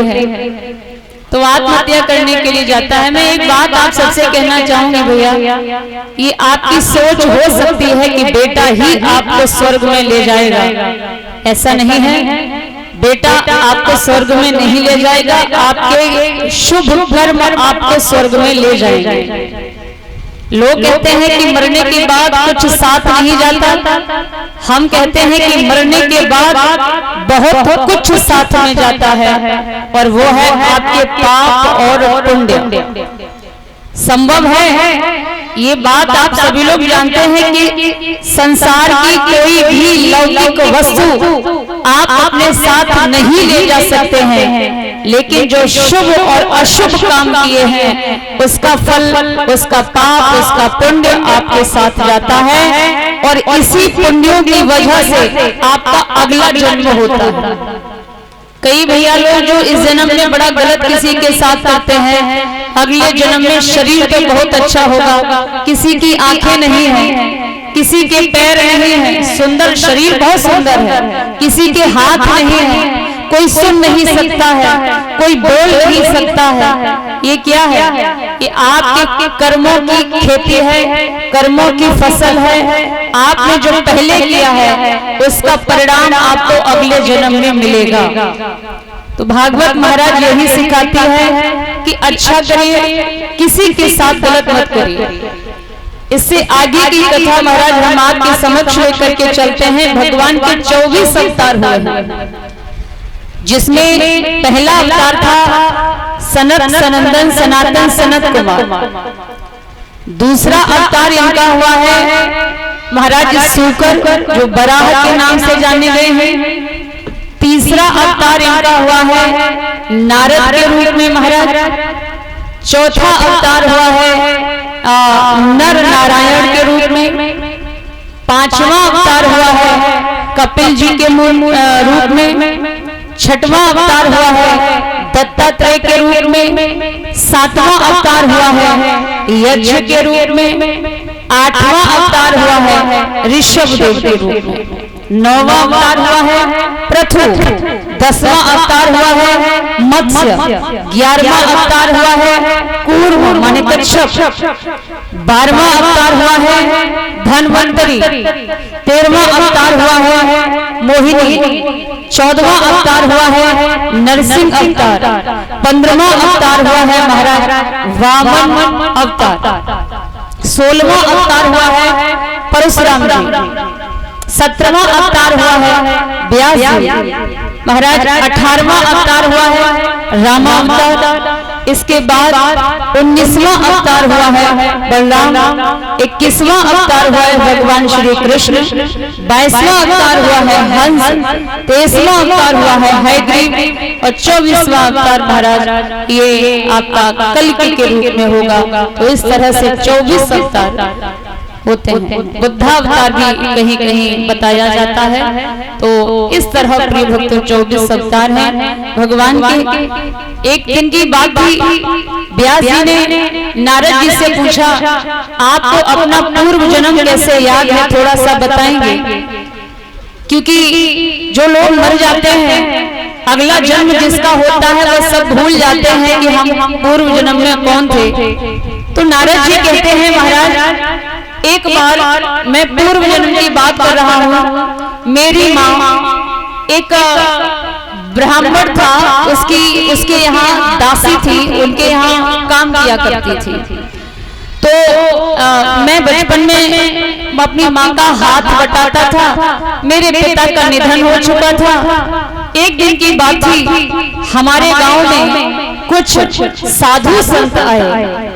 है तो आत्महत्या करने के लिए जाता है। मैं एक बात आप सबसे कहना चाहूंगी भैया, ये आपकी सोच हो सकती है कि बेटा ही आपको स्वर्ग में ले जाएगा, ऐसा नहीं है। बेटा आपको स्वर्ग में नहीं ले जाएगा, आपके शुभ कर्म आपको स्वर्ग में ले जाएंगे। लोग कहते हैं कि मरने के बाद कुछ साथ नहीं जाता, हम कहते हैं कि मरने के बाद बहुत कुछ साथ में जाता है, और वो है आपके पाप और पुण्य। संभव है, ये बात आप सभी लोग जानते हैं कि संसार की कोई भी लौकिक वस्तु आप अपने साथ नहीं ले जा सकते हैं, लेकिन जो शुभ और अशुभ काम किए हैं उसका फल, उसका पाप, उसका पुण्य आपके साथ जाता है, और इसी पुण्यों की वजह से आपका अगला जन्म होता है। कई भैया लोग जो इस जन्म में बड़ा गलत किसी के साथ करते हैं, अगले जन्म में शरीर तो बहुत अच्छा होगा, किसी की आंखें नहीं है, किसी के पैर नहीं है, सुंदर शरीर बहुत सुंदर है, किसी के हाथ नहीं है, कोई सुन नहीं सकता है, कोई बोल नहीं सकता है। ये क्या है? ये आपके कर्मों की खेती है, कर्मों की फसल है। आपने जो पहले किया है उसका परिणाम आपको अगले जन्म में मिलेगा। तो भागवत महाराज यही सिखाती है कि अच्छा करिए, किसी के साथ गलत मत करिए। इससे आगे की कथा महाराज हम आपके समक्ष लेकर के चलते हैं। भगवान के 24 अवतार हुए हैं, जिसमें पहला अवतार था सनत सनंदन सनातन सनत कुमार। दूसरा अवतार इनका हुआ है महाराज सूकर, जो बराह के नाम से जाने गए हैं। तीसरा अवतार इनका हुआ है नारद के रूप में महाराज। चौथा अवतार हुआ है नर नारायण के रूप में। पांचवा अवतार हुआ है कपिल जी के रूप में। छठवां अवतार हुआ है दत्तात्रेय के रूप में। सातवां अवतार हुआ है यक्ष के रूप में। आठवां अवतार हुआ है ऋषभ देव के रूप में। नौवां अवतार हुआ है पृथु। 10वां अवतार हुआ है मत्स्य। 11वां अवतार हुआ है कूर्म माने कच्छप। 12वां अवतार हुआ है धन्वंतरी। 13वां अवतार हुआ है मोहिनी। 14वां अवतार हुआ है नरसिंह अवतार। 15वां अवतार हुआ है महाराज वामन अवतार। 16वां अवतार हुआ है परशुराम जी। 17वां अवतार हुआ है व्यास जी महाराज। 18वां अवतार हुआ है रामा अवतार। इसके बाद 19वां अवतार हुआ है बलराम। 21वां अवतार हुआ है भगवान श्री कृष्ण। 22वां अवतार हुआ है हंस। 23वां अवतार हुआ है हयग्रीव। और 24वां अवतार महाराज ये आपका कल्कि के रूप में होगा। तो इस तरह से 24 अवतार होते हैं। बुद्धावतार भी कहीं कहीं बताया जाता है। तो इस तरह प्रिय भक्तों 24 अवतार हैं भगवान के। एक दिन की बात थी, व्यास जी ने नारद जी से पूछा, आपको अपना पूर्व जन्म कैसे याद है, थोड़ा सा बताएंगे? क्योंकि जो लोग मर जाते हैं अगला जन्म जिसका होता है वो सब भूल जाते हैं कि हम पूर्व जन्म में कौन थे। तो नारद जी कहते हैं महाराज एक बार मैं पूर्व जन्म की बात कर रहा हूँ। मेरी माँ एक ब्राह्मण था, उसके यहाँ दासी थी, उनके यहाँ काम किया करती थी। तो मैं बचपन में अपनी माँ का हाथ बटाता था। मेरे पिता का निधन हो चुका था। एक दिन की बात थी, हमारे गांव में कुछ साधु संत आए।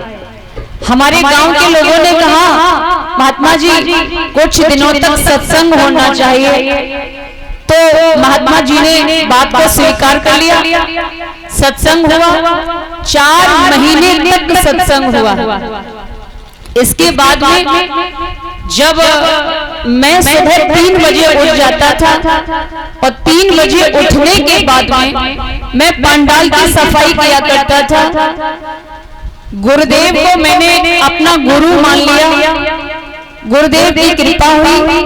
हमारे गांव के लोगों ने कहा महात्मा जी कुछ दिनों तक सत्संग होना चाहिए। तो महात्मा जी ने बात को स्वीकार कर लिया। सत्संग हुआ, 4 महीने तक सत्संग हुआ। इसके बाद में जब मैं सुबह 3 बजे उठ जाता था और 3 बजे उठने के बाद में मैं पंडाल की सफाई किया करता था। गुरुदेव को मैंने अपना गुरु मान लिया। गुरुदेव की कृपा हुई।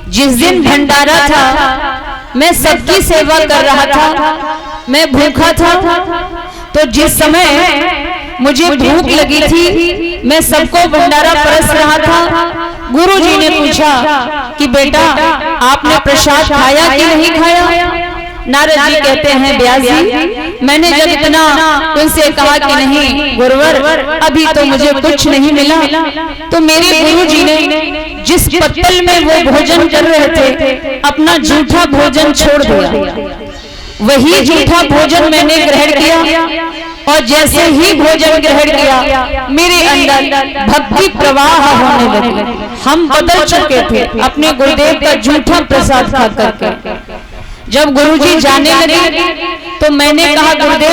जिस दिन भंडारा था मैं सबकी सेवा कर रहा था। मैं भूखा था, तो जिस समय मुझे भूख लगी थी मैं सबको भंडारा परस रहा था। गुरुजी ने पूछा कि बेटा आपने प्रसाद खाया कि नहीं खाया? नारद जी कहते हैं व्यास जी, मैंने जब इतना उनसे कहा कि नहीं गुरुवर अभी तो मुझे कुछ नहीं मिला, तो मेरे गुरुजी ने जिस पत्तल में वो भोजन कर रहे थे अपना जूठा भोजन छोड़ दिया। वही जूठा भोजन मैंने ग्रहण किया और जैसे ही भोजन ग्रहण किया मेरे अंदर भक्ति प्रवाह होने लगी। हम बदल चुके थे अपने गुरुदेव का जूठा प्रसाद खा करके। जब गुरुजी जाने लगे तो मैंने कहा गुरुदेव